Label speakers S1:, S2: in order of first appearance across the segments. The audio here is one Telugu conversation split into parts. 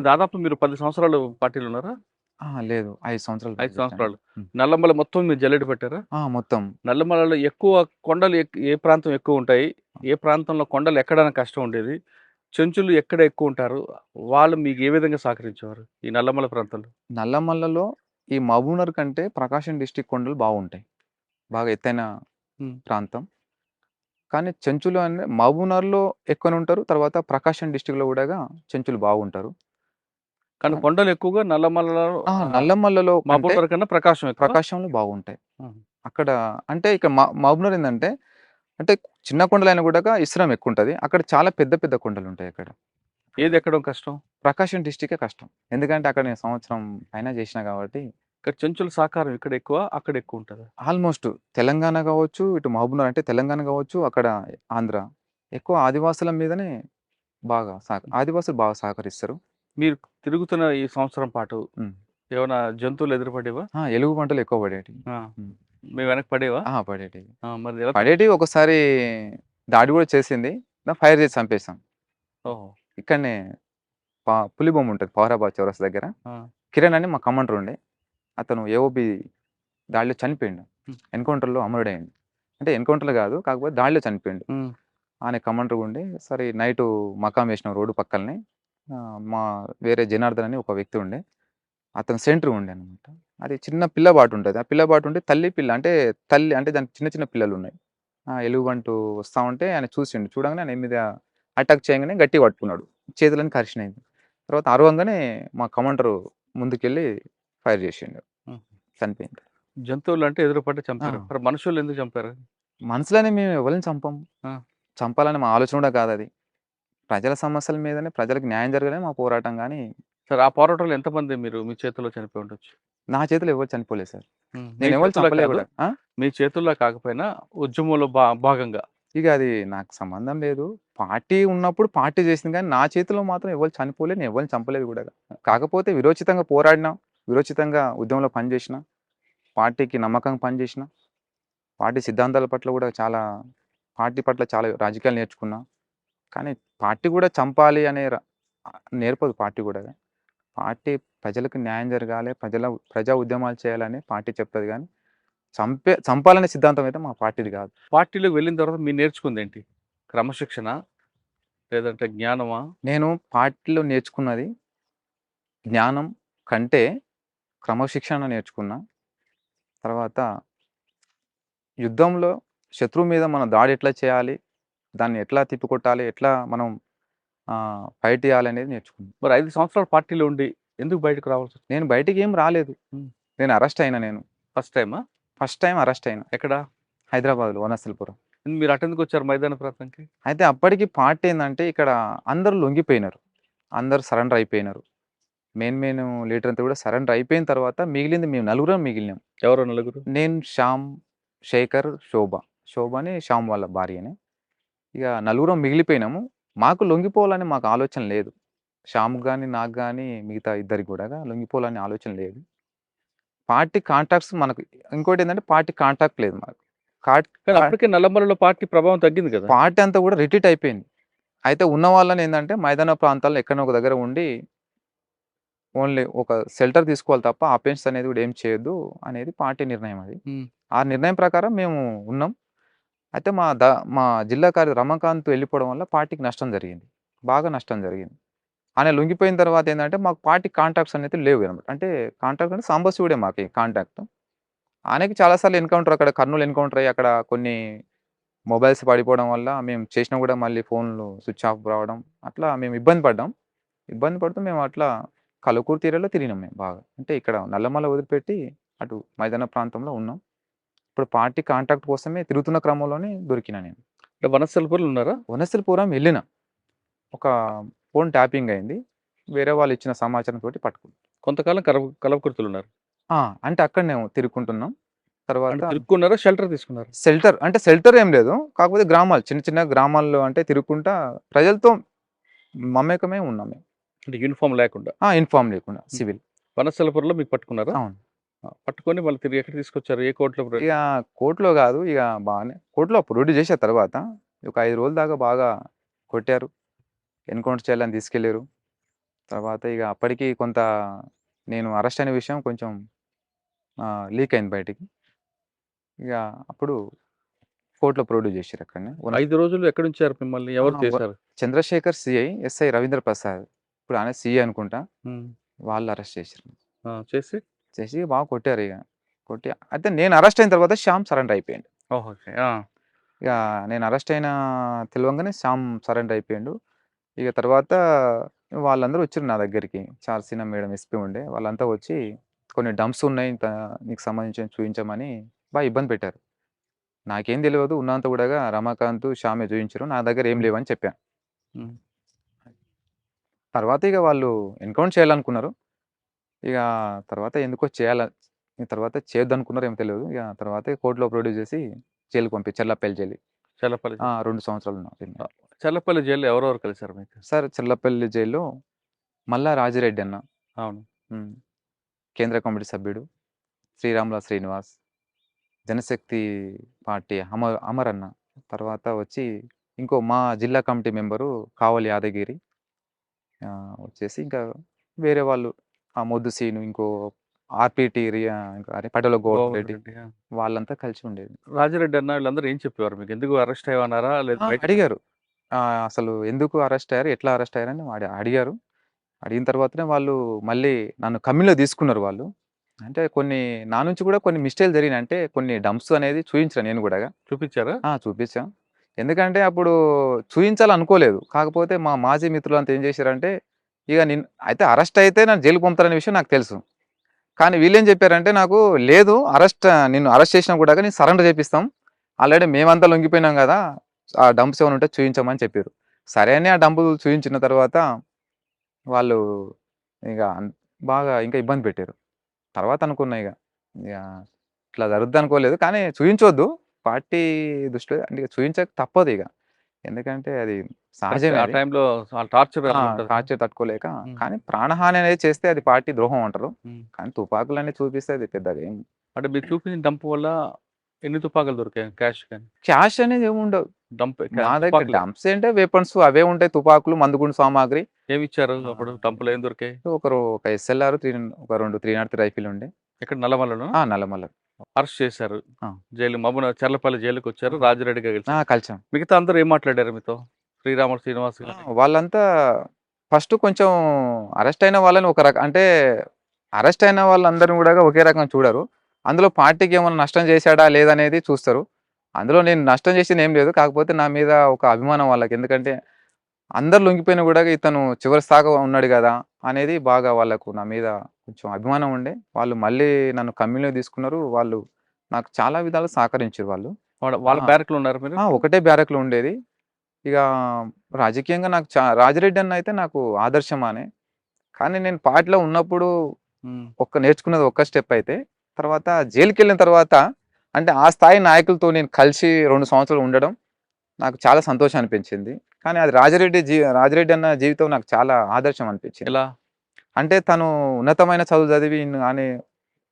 S1: దాదాపు మీరు 10 సంవత్సరాలు పార్టీలో ఉన్నారా?
S2: లేదు. 5 సంవత్సరాలు
S1: 5
S2: పనిచేశాను.
S1: సంవత్సరాలు.
S2: హ్మ్.
S1: నల్లమల మొత్తం మీరు జల్లెడ పట్టారా?
S2: మొత్తం.
S1: నల్లమలలో ఎక్కువ కొండలు ఏ ప్రాంతం ఎక్కువుంటాయి? ఏ ప్రాంతంలో కొండలు ఎక్కడానికి కష్టం ఉండేది? చెంచులు ఎక్కడ ఎక్కువుంటారు? వాళ్ళు మీకు ఏ విధంగా సహకరించేవారు? ఈ నల్లమల ప్రాంతంలో?
S2: నల్లమల్లలో ఈ మహబూబ్‌నగర్ కంటే ప్రకాశం డిస్ట్రిక్ట్ కొండలు బాగుంటాయి. బాగా ఎత్తైన
S1: హ్మ్.
S2: ప్రాంతం. కానీ చెంచులు మహబూబ్‌నగర్‌లో ఎక్కువనే ఉంటారు. తర్వాత ప్రకాశం డిస్ట్రిక్ట్‌లో గూడాగా చెంచులు బాగుంటారు.
S1: కానీ
S2: కానీ
S1: కొండలు ఎక్కువగా నల్లమలలో
S2: నల్లమల్లలో కంటే
S1: మహబూబ్‌నగర్ కన్నా ప్రకాశం ఎక్కువ?
S2: ప్రకాశంలో బాగుంటాయి.
S1: ఆహా!
S2: అక్కడ అంటే ఇక్కడ మహబూబ్‌నగర్ ఏందంటే, అంటే చిన్న కొండలైనా గూడాగా ఇసురం ఎక్కువుంటది. అక్కడ చాలా పెద్ద పెద్ద కొండలుంటాయి అక్కడ.
S1: ఏది ఎక్కడం కష్టం?
S2: ప్రకాశం డిస్ట్రిక్టే కష్టం. ఎందుకంటే అక్కడ నేను సంవత్సరం పైన చేసినా కాబట్టి
S1: ఇక్కడ చెంచుల సహకారం ఇక్కడ ఎక్కువ, అక్కడ ఎక్కువుంటదా?
S2: ఆల్‌మోస్ట్ తెలంగాణ గావచ్చు, ఇటు మహబూబ్‌నగర్ అంటే తెలంగాణ గావచ్చు, అక్కడ ఆంధ్ర. ఎక్కువ ఆదివాసుల మీదనే బాగా ఆదివాసులు బాగా సహకరిస్తారు.
S1: మీరు తిరుగుతున్న ఈ సంవత్సరం పాటు
S2: హ్మ్.
S1: ఏమైనా జంతువులు ఎదురుపడేవా?
S2: ఎలుగు పంటలు ఎక్కువ పడేటివి.
S1: ఆ!
S2: హ్మ్.
S1: మీ వెనక పడేవా?
S2: పడేటివి.
S1: మరి ఎలా
S2: పడేటివి ఒకసారి దాడి గూడా చేసింది. ఫైర్ చేసి చంపేసాం.
S1: ఓహో!
S2: ఇక్కడనే పులి బొమ్మ ఉంటది. పవరాబాద్ చౌరస్తా దగ్గర.
S1: ఆ!
S2: కిరణ్ అని మా కమాండర్ ఉండే. అతను ఏఓబి దాడిలో చనిపోయిండు.
S1: హ్మ్.
S2: ఎన్‌కౌంటర్‌లో అమరుడయ్యిండు. అంటే ఎన్‌కౌంటర్‌లో గాదు. కాకపోతే దాడిలో చనిపోయిండు.
S1: హ్మ్.
S2: ఆయన కమాండర్‌గా ఉండి, సరే నైటు మకాం వేసినాం రోడ్డు పక్కలనే. మా వేరే జనార్దన్ అని ఒక వ్యక్తి ఉండే. అతను సెంటర్‌గా ఉండే అన్నమాట. అది చిన్న పిల్లబాటు ఉంటది. ఆ పిల్లబాటు ఉంటే తల్లి, పిల్ల అంటే తల్లి అంటే దానికి చిన్న చిన్న పిల్లలున్నాయి. ఎలుగుబంటు వస్తా ఉంటే ఆయన చూసిండు. చూడంగానే ఆయన మీద అటాక్ చేయంగానే గట్టిగా పట్టుకున్నాడు. చేతులన్నీ కరిచినాయి. తర్వాత అరవంగానే మా కమాండరు ముందుకెళ్ళి ఫైర్ చేసిండు.
S1: హ్మ్.
S2: చనిపోయింది.
S1: జంతువులంటే ఎదురుపడి
S2: ఆ!
S1: చంపారు. మరి మనుషుల్ని చంపారు?
S2: మనసులోనే మేము ఎవరిని చంపం.
S1: ఆ!
S2: చంపాలని మా ఆలోచన కూడా కాదది. ప్రజల సమస్యల మీదనే ప్రజలకు న్యాయం జరగాలనే మా పోరాటం గానీ,
S1: సరే ఆ పోరాటంలో ఎంతమంది మీరు మీ చేతుల్లో చనిపోయి ఉండొచ్చు?
S2: నా చేతిలో ఎవరు చనిపోలేదు సార్.
S1: మీ
S2: నేనెవరిని
S1: చేతుల్లో
S2: చంపలే
S1: కాదు.
S2: గూడా.
S1: మీ చేతుల్లో కాకపోయినా ఉద్యమంలో భాగంగా.
S2: ఇగ అది నాకు సంబంధం లేదు. పార్టీ ఉన్నప్పుడు పార్టీ చేసింది గానీ, నా చేతిలో మాత్రం ఎవరు చనిపోలేదు. నేను ఎవరిని చంపలేదు గూడా. కాకపోతే విరోచితంగా పోరాడినా, విరోచితంగా ఉద్యమంలో పనిచేసినా, పార్టీకి నమ్మకంగా పనిచేసినా, పార్టీ సిద్ధాంతాల పట్ల గూడా చాలా పార్టీ పట్ల చాలా రాజకీయాలు నేర్చుకున్నా. కానీ పార్టీ గూడా చంపాలి అనే నేర్పదు పార్టీ గూడా. పార్టీ ప్రజలకు న్యాయం జరగాలి, ప్రజా ఉద్యమాలు చేయాలని పార్టీ చెప్తది గానీ, చంపాలనే సిద్ధాంతం అయితే మా పార్టీది గాదు.
S1: పార్టీలోకి వెళ్ళిన తర్వాత మీరు నేర్చుకుందేంటి? క్రమశిక్షణ? లేదంటే జ్ఞానమా?
S2: నేను పార్టీలో నేర్చుకున్నది జ్ఞానం కంటే క్రమశిక్షణ నేర్చుకున్నా. తర్వాత యుద్ధంలో శత్రువు మీద మనం దాడి ఎట్లా చేయాలి? దాన్ని ఎట్లా తిప్పికొట్టాలి? ఎట్లా మనం ఫైట్ చేయాలనేది నేర్చుకున్నా.
S1: మరి 5 సంవత్సరాలు పార్టీలో ఉండి ఎందుకు బయటకు రావాల్సొచ్చింది?
S2: నేను బయటికేం రాలేదు.
S1: హ్మ్.
S2: నేను అరెస్ట్ అయినా నేను.
S1: ఫస్ట్ టైమా?
S2: ఫస్ట్ టైమ్ అరెస్ట్ అయినా.
S1: ఎక్కడ?
S2: హైదరాబాద్‌లో వనస్థలిపురం.
S1: మీరు అటెందుకొచ్చారు మైదాన ప్రాంతానికి?
S2: అయితే అప్పటికి పార్టీ ఏందంటే ఇక్కడ అందరూ లొంగిపోయినారు. అందరూ సరెండర్ అయిపోయినారు. మెయిన్ లీడర్ అంతా కూడా సరెండర్ అయిపోయిన తర్వాత మిగిలింది మేము నలుగురం మిగిలినాం.
S1: ఎవరో నలుగురు?
S2: నేను, శ్యామ్, శేఖర్, శోభ. శోభ అని శ్యామ్ వాళ్ళ భార్యని. ఇక నలుగురం మిగిలిపోయినాము. మాకు లొంగిపోవాలని మాకు ఆలోచన లేదు. శ్యామ్‌కి గాని, నాకు గాని మిగతా ఇద్దరికి గూడా లొంగిపోవాలని ఆలోచన లేదు. పార్టీ కాంటాక్ట్స్ మనకు ఇంకోటేందంటే పార్టీ కాంటాక్ట్ లేదు మాకు. కాట్
S1: కానీ
S2: కా
S1: అప్పటికే నల్లమలలో పార్టీ ప్రభావం తగ్గింది కదా!
S2: పార్టీ అంతా గూడా రిట్రీట్ అయిపోయింది. అయితే ఉన్న వాళ్ళని ఏందంటే మైదాన ప్రాంతాల్లో ఎక్కడనో ఒక దగ్గర ఉండి ఓన్లీ ఒక షెల్టర్ తీసుకోవాలి తప్ప అఫెన్స్ అనేది గూడా ఏం చేయొద్దు అనేది పార్టీ నిర్ణయం అది.
S1: హ్మ్.
S2: ఆ నిర్ణయం ప్రకారం మేము ఉన్నాం. అయితే మా జిల్లా రమాకాంత్ వెళ్ళిపోవడం వల్ల పార్టీకి నష్టం జరిగింది. బాగా నష్టం జరిగింది. ఆయన లొంగిపోయిన తర్వాత ఏందంటే మాకు పార్టీ కాంటాక్ట్స్ అనేది లేవనమాట. అంటే కాంటాక్ట్ అంటే సాంబశివుడే మాకి కాంటాక్ట్. ఆయనకి చాలా సార్లు ఎన్‌కౌంటర్ అక్కడ కర్నూల్ ఎన్‌కౌంటర్ అయ్యి అక్కడ కొన్ని మొబైల్స్ పడిపోవడం వల్ల మేము చేసినా గూడా మళ్ళీ ఫోన్‌లు స్విచ్ ఆఫ్ రావడం. అట్లా మేము ఇబ్బంది పడ్డాం. ఇబ్బంది పడుతూ మేము అట్లా కలుకూరు తీరాలో తిరిగినాం మేము బాగా. అంటే ఇక్కడ నల్లమల వదిలిపెట్టి అటు మైదాన ప్రాంతంలో ఉన్నాం. ఇప్పుడు పార్టీ కాంటాక్ట్ కోసమే తిరుగుతున్న క్రమంలోనే దొరికినా నేను.
S1: అంటే వనస్థలిపురంలో ఉన్నారా?
S2: వనస్థలిపురం ఎళ్ళినా. ఒక ఫోన్ ట్యాపింగ్ అయింది. వేరే వాళ్ళు ఇచ్చిన సమాచారంతోటి పట్టుకున్నా.
S1: కొంతకాలం కలవకుర్తిలున్నారు.
S2: అంటే అక్కడనే తిరుక్కుంటున్నాం. తర్వాత
S1: అంటే తిరుక్కున్నారా? షెల్టర్ తీసుకున్నారా?
S2: షెల్టర్ ఏం లేదు. కాకపోతే గ్రామాలు చిన్న చిన్న గ్రామాల్లో అంటే తిరుగుకుంటా ప్రజలతో మమేకమై ఉన్నాం మేము.
S1: అంటే యూనిఫార్మ్ లేకుండా.
S2: ఇన్ఫార్మ్ లేకుండా
S1: హ్మ్.
S2: సివిల్.
S1: వనస్థలిపురంలో మీకు పట్టుకున్నారా?
S2: అవును.
S1: పట్టుకొని మళ్ళీ తిరిగి ఎక్కడికి తీసుకొచ్చారు? ఏ కోర్ట్‌లో
S2: ఇగ కోర్ట్‌లో గాదు. ఇగ బానే కోర్ట్‌లో ప్రొడ్యూస్ చేసిన తర్వాత ఒక 5 రోజుల దాకా బాగా కొట్టారు. ఎన్కౌంటర్ చేయాలని తీసుకెళ్ళారు. తర్వాత ఇక అప్పటికి కొంత నేను అరెస్ట్ అయిన విషయం కొంచెం లీక్ అయింది బయటికి. ఇక అప్పుడు కోర్టులో ప్రొడ్యూస్ చేసిర్రు అక్కడనే.
S1: 5 రోజులు ఎక్కడుంచారు మిమ్మల్ని? ఎవరు
S2: ఆ!
S1: చేశారు?
S2: Chandrasekhar CI, SI Ravindra Prasad. ఇప్పుడు ఆయన సీఐ అనుకుంటా.
S1: హ్మ్.
S2: వాళ్ళు అరెస్ట్ చేసిర్రు.
S1: చేసి?
S2: చేసి బాగా కొట్టారిగ. కొట్టి అయితే నేను అరెస్ట్ అయిన తర్వాత శ్యామ్ సరెండర్ అయిపోయిండు.
S1: ఓహో! ఓకే.
S2: ఇక నేను అరెస్ట్ అయిన తెలవంగానే శ్యామ్ సరెండర్ అయిపోయిండు. ఇక తర్వాత వాళ్ళందరూ వచ్చిర్రు నా దగ్గరికి. చార్సినా మేడం ఎస్పీ ఉండే. వాళ్ళంతా వచ్చి కొన్ని డంప్స్ ఉన్నాయి. నీకు సంబంధించినవి చూయించమని బాగా ఇబ్బంది పెట్టారు. నాకేం తెలవదు. ఉన్నంత కూడాగా రమాకాంత్, శ్యామే చూయించిర్రు. నా దగ్గర ఏం లేవని చెప్పా.
S1: హ్మ్.
S2: తర్వాత ఇక వాళ్ళు ఎన్‌కౌంటర్ చేయాలనుకున్నారు. ఇక తర్వాత ఎందుకో తర్వాత చేయొద్దనుకున్నారో ఏమో తెలవదు. ఇక తర్వాత కోర్ట్‌లో ప్రొడ్యూస్ చేసి జైలుకి చెర్లపల్లి జైలు.
S1: చల్లపల్లి జైలు.
S2: 2 సంవత్సరాలు ఉన్నా దీన్ని.
S1: చల్లపల్లి జైల్‌లో ఎవరెవరు కలిసారు మీకు?
S2: సార్ చెర్లపల్లి జైల్‌లో మల్లా రాజిరెడ్డి అన్న.
S1: అవును.
S2: హ్మ్. కేంద్ర కమిటీ సభ్యుడు. శ్రీరాముల శ్రీనివాస్. జనశక్తి పార్టీ అమర్ అన్న. తర్వాత వచ్చి ఇంకో మా జిల్లా కమిటీ మెంబరు కావలి యాదగిరి. వచ్చేసి ఇంకా వేరే వాళ్ళు మొద్దు సీను, ఇంకో ఆర్‌పిటి ఇంకా పటేల గోవర్ధన్ రెడ్డి
S1: రెడ్డి.
S2: వాళ్ళంతా కలిసి ఉండేది.
S1: రాజిరెడ్డి అన్న వీళ్ళందరూ ఏం చెప్పేవారు మీకు? ఎందుకు అరెస్ట్ అయ్యావన్నారా? లేదా బయట
S2: అడిగారు. అసలు ఎందుకు అరెస్ట్ అయ్యారు? ఎట్లా అరెస్ట్ అయ్యారని అడిగారు. అడిగిన తర్వాతనే వాళ్ళు మళ్ళీ నన్ను కమ్యూన్‌లో తీసుకున్నారు వాళ్ళు. అంటే నా నుంచి కూడా కొన్ని మిస్టేక్‌లు జరిగినాయి. అంటే కొన్ని డంప్స్ అనేది చూయించిన నేను గూడా.
S1: చూపిచ్చారా?
S2: చూపించా. ఎందుకంటే అప్పుడు చూయించాలనుకోలేదు. కాకపోతే మా మాజీ మిత్రులంతా ఏం చేశారంటే, ఇగ అయితే అరెస్ట్ అయితే నన్ను జైలుకి పంపుతారనే విషయం నాకు తెలుసు. కానీ వీళ్ళేం చెప్పారంటే నాకు, లేదు నిన్ను అరెస్ట్ చేసినా కూడా నేను సరెండర్ చేపిస్తాం. ఆల్రెడీ మేమంతా లొంగిపోయినాం గదా! ఆ డంప్స్ ఏమైనా ఉంటే చూయించమని చెప్పిర్రు. సరే అని ఆ డంపులు చూయించిన తర్వాత వాళ్ళు ఇగ బాగా ఇంకా ఇబ్బంది పెట్టారు. తర్వాత అనుకున్నా ఇగ ఇట్లా జరుగుద్దనుకోలేదు. కానీ చూయించొద్దు. పార్టీ దృష్టిలో అంటే చూయించక తప్పదిగ. ఎందుకంటే అది
S1: కరెక్టే.
S2: సహజమే
S1: ఆ
S2: అది.
S1: టైంలో ఆ టార్చర్ ఉంటది.
S2: టార్చర్ తట్టుకోలేక.
S1: హ్మ్.
S2: కానీ ప్రాణహాని అనేది చేస్తే అది పార్టీ ద్రోహం అంటారు.
S1: హ్మ్.
S2: కానీ తుపాకులన్నీ చూపిస్తే అది పెద్దగా ఏం
S1: అంటే మీరు చూపించిన డంప్ వల్ల ఎన్ని తుపాకులు దొరికాయి? క్యాష్ గాని?
S2: క్యాష్ అనేది ఏముండదు.
S1: డంప్
S2: నా దగ్గర
S1: తుపాకులే.
S2: డంప్స్ అంటే వెపన్స్ అవే ఉంటాయి. తుపాకులు, మందుగుండు సామాగ్రి.
S1: ఏమిచ్చారు అప్పుడు?
S2: ఆహ్,
S1: డంప్‌లో ఏం దొరికాయి?
S2: ఒక ఎస్ఎల్ఆర్, ఒక 2 303 రైఫిల్ ఉండే.
S1: ఎక్కడ నల్లమల్లలోనా?
S2: నల్లమల్ల.
S1: అరెస్ట్ చేశారు.
S2: ఆ!
S1: జైలు చర్లపల్లి జైలుకొచ్చారు. రాజిరెడ్డిగా కలిసారు.
S2: కలిసాం.
S1: మిగతా అందరూ ఏం మాట్లాడారు మీతో? శ్రీరాములు శ్రీనివాస్ గాని?
S2: వాళ్ళంతా ఫస్ట్ కొంచెం అరెస్ట్ అయిన వాళ్ళని అంటే అరెస్ట్ అయిన వాళ్ళందరిని గూడా ఒకే రకంగా చూడరు. అందులో పార్టీకి ఏమన్నా నష్టం చేశాడా లేదనేది చూస్తారు. అందులో నేను నష్టం చేసిందేం లేదు. కాకపోతే నా మీద ఒక అభిమానం వాళ్ళకి. ఎందుకంటే అందరూ లొంగిపోయినా గూడా ఇతను చివరి దాకా ఉన్నాడు గదా! అనేది బాగా వాళ్ళకు నా మీద కొంచెం అభిమానం ఉండే. వాళ్ళు మళ్ళీ నన్ను కమ్యూన్‌లోకి తీసుకున్నారు. వాళ్ళు నాకు చాలా విధాలుగా సహకరించారు వాళ్ళు.
S1: వాళ్ళ
S2: ఆ!
S1: బ్యారక్‌లో ఉన్నారా మీరు?
S2: ఒకటే బ్యారక్‌లో ఉండేది. ఇక రాజకీయంగా నాకు రాజిరెడ్డి అన్న అయితే నాకు ఆదర్శమానే. కానీ నేను పార్టీలో ఉన్నప్పుడు
S1: హ్మ్.
S2: నేర్చుకున్నది ఒక్క స్టెప్ అయితే, తర్వాత జైలుకెళ్ళిన తర్వాత అంటే ఆ స్థాయి నాయకులతో నేను కలిసి 2 సంవత్సరాలు ఉండడం నాకు చాలా సంతోషం అనిపించింది. కానీ అది రాజిరెడ్డి అన్న జీవితం నాకు చాలా ఆదర్శం అనిపించింది.
S1: ఎలా?
S2: అంటే తను ఉన్నతమైన చదువు చదివి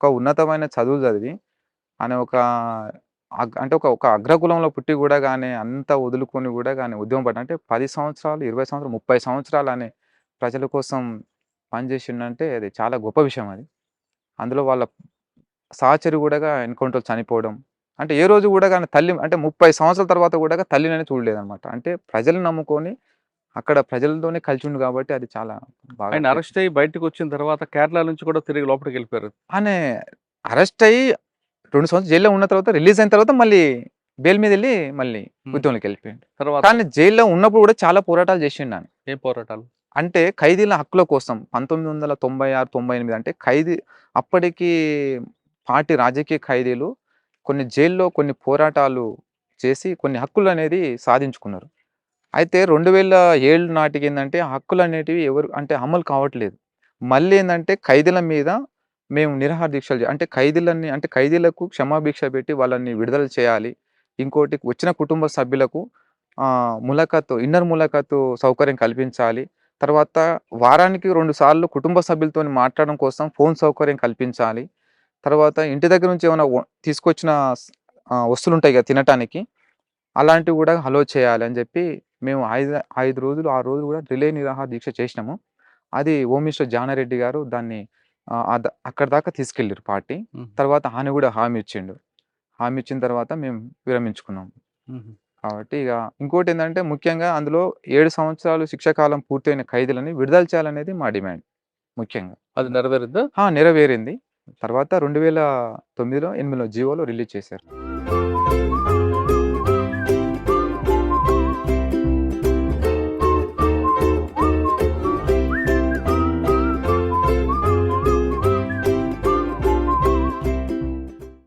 S2: ఒక ఉన్నతమైన చదువులు చదివి ఆయన అంటే ఒక అగ్రకులంలో పుట్టి కూడా గాని అంతా వదులుకొని కూడా గాని ఉద్యమం పడ్డ అంటే 10 సంవత్సరాలు, 20 సంవత్సరాలు, 30 సంవత్సరాలు అనే ప్రజల కోసం పనిచేసిండంటే అది చాలా గొప్ప విషయం అది. అందులో వాళ్ళ సహచరి గూడాగా ఎన్‌కౌంటర్‌లో చనిపోవడం. అంటే ఏ రోజు గూడా గాని అంటే 30 సంవత్సరాల తర్వాత గూడా తల్లినని చూడలేదనమాట. అంటే ప్రజల్ని నమ్ముకొని అక్కడ ప్రజలతోనే కలిసుండు గాబట్టి అది చాలా బాగా
S1: ఆయన అరెస్ట్ అయ్యి బయటకొచ్చిన తర్వాత కేరళ నుంచి కూడా తిరిగి లోపలికెళ్ళిపోయారు.
S2: ఆనే అరెస్ట్ అయ్యి 2 సంవత్సరాలు జైల్‌లో ఉన్న తర్వాత రిలీజ్ అయిన తర్వాత మళ్ళీ బెయిల్ మీదెళ్లి మళ్ళీ
S1: హ్మ్.
S2: ఉద్యమంలోకెళ్ళిపోయిండు.
S1: తర్వాత
S2: కానీ జైల్‌లో ఉన్నప్పుడు గూడా చాలా పోరాటాలు చేసిండాయన.
S1: ఏం పోరాటాలు?
S2: అంటే ఖైదీల హక్కుల కోసం 1996, 98 అంటే అప్పటికి రాజకీయ ఖైదీలు జైల్‌లో కొన్ని పోరాటాలు చేసి కొన్ని హక్కులనేది సాధించుకున్నారు. అయితే 2007 నాటికేందంటే ఆ హక్కులనేటివి అంటే అమలు కావట్లేదు. మళ్ళీ ఏందంటే ఖైదీల మీద మేము నిరాహార దీక్షలు అంటే ఖైదీలకు క్షమాభిక్ష పెట్టి వాళ్ళని విడుదల చేయాలి. ఇంకోటి వచ్చిన కుటుంబ సభ్యులకు ఇన్నర్ ములాఖతు సౌకర్యం కల్పించాలి. తర్వాత వారానికి 2 సార్లు కుటుంబ సభ్యులతోని మాట్లాడడం కోసం ఫోను సౌకర్యం కల్పించాలి. తర్వాత ఇంటి దగ్గర నుంచి ఏమైనా తీసుకొచ్చిన వస్తువులుంటాయి కదా తినటానికి. అలాంటివి గూడా అలో చేయాలి అని జెప్పి మేము 5 రోజులు, 6 రోజులు కూడా రిలే నిరాహార దీక్ష చేసినాము. అది హోమ్ మినిస్టర్ జానారెడ్డి గారు దాన్ని అక్కడి దాకా తీసుకెళ్ళిర్రు పార్టీ.
S1: హ్మ్.
S2: తర్వాత ఆయన కూడా హామీ ఇచ్చిండు. హామీ ఇచ్చిన తర్వాత మేము విరమించుకున్నాం.
S1: హుహు.
S2: కాబట్టి ఇక ఇంకోటేందంటే ముఖ్యంగా అందులో 7 సంవత్సరాలు శిక్ష కాలం పూర్తయిన ఖైదీలని విడుదల చేయాలనేది మా డిమాండ్ ముఖ్యంగా.
S1: అది నెరవేరుద్దా?
S2: నెరవేరింది. తర్వాత 2009లో, 8లో జీవోలో రిలీజ్ చేశారు.